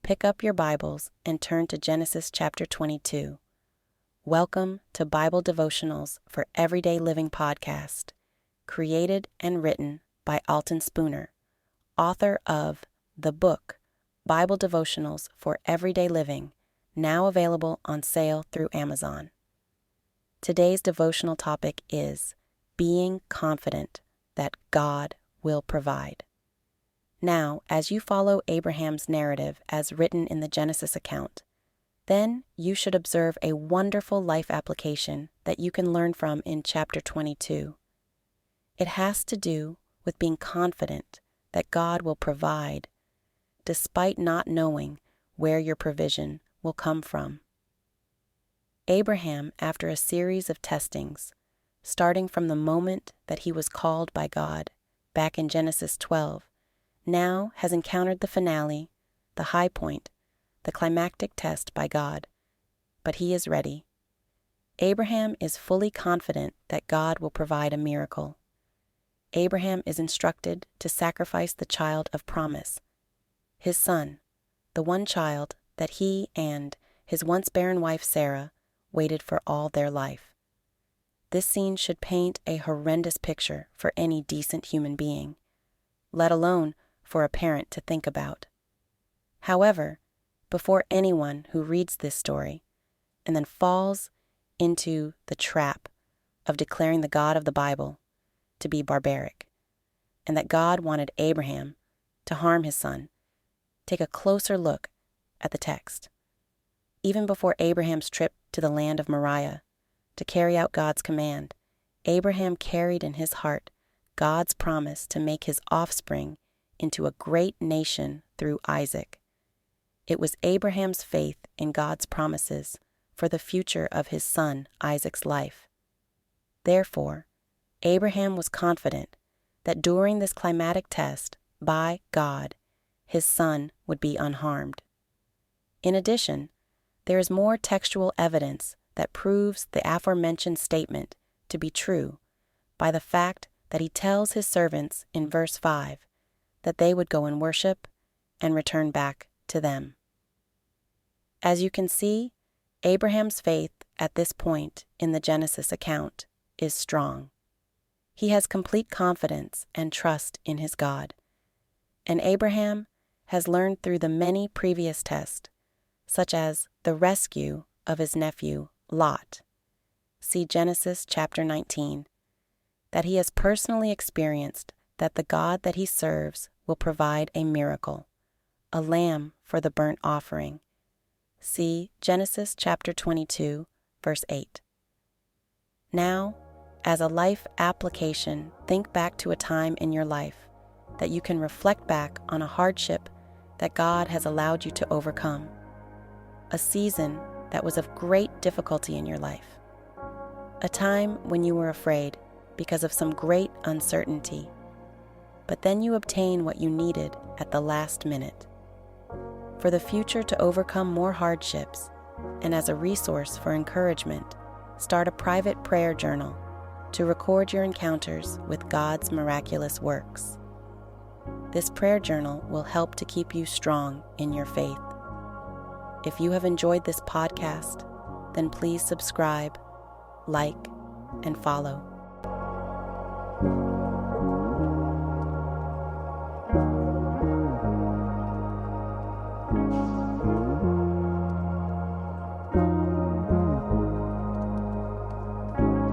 pick up your Bibles and turn to Genesis chapter 22. Welcome to Bible Devotionals for Everyday Living podcast, created and written by Alton Spooner, author of the book Bible Devotionals for Everyday Living, now available on sale through Amazon. Today's devotional topic is being confident that God will provide. Now, as you follow Abraham's narrative as written in the Genesis account, then you should observe a wonderful life application that you can learn from in chapter 22. It has to do with being confident that God will provide, despite not knowing where your provision will come from. Abraham, after a series of testings, starting from the moment that he was called by God, back in Genesis 12, now has encountered the finale, the high point, the climactic test by God. But he is ready. Abraham is fully confident that God will provide a miracle. Abraham is instructed to sacrifice the child of promise, his son, the one child that he and his once barren wife Sarah waited for all their life. This scene should paint a horrendous picture for any decent human being, let alone for a parent to think about. However, before anyone who reads this story and then falls into the trap of declaring the God of the Bible to be barbaric, and that God wanted Abraham to harm his son, take a closer look at the text. Even before Abraham's trip to the land of Moriah to carry out God's command, Abraham carried in his heart God's promise to make his offspring into a great nation through Isaac. It was Abraham's faith in God's promises for the future of his son Isaac's life. Therefore, Abraham was confident that during this climatic test by God, his son would be unharmed. In addition, there is more textual evidence that proves the aforementioned statement to be true by the fact that he tells his servants in verse 5 that they would go and worship and return back to them. As you can see, Abraham's faith at this point in the Genesis account is strong. He has complete confidence and trust in his God. And Abraham has learned through the many previous tests, such as the rescue of his nephew Lot, see Genesis chapter 19, that he has personally experienced that the God that he serves will provide a miracle, a lamb for the burnt offering. See Genesis chapter 22, verse 8. Now, as a life application, think back to a time in your life that you can reflect back on a hardship that God has allowed you to overcome, a season that was of great difficulty in your life, a time when you were afraid because of some great uncertainty, but then you obtain what you needed at the last minute. For the future to overcome more hardships, and as a resource for encouragement, start a private prayer journal to record your encounters with God's miraculous works. This prayer journal will help to keep you strong in your faith. If you have enjoyed this podcast, then please subscribe, like, and follow.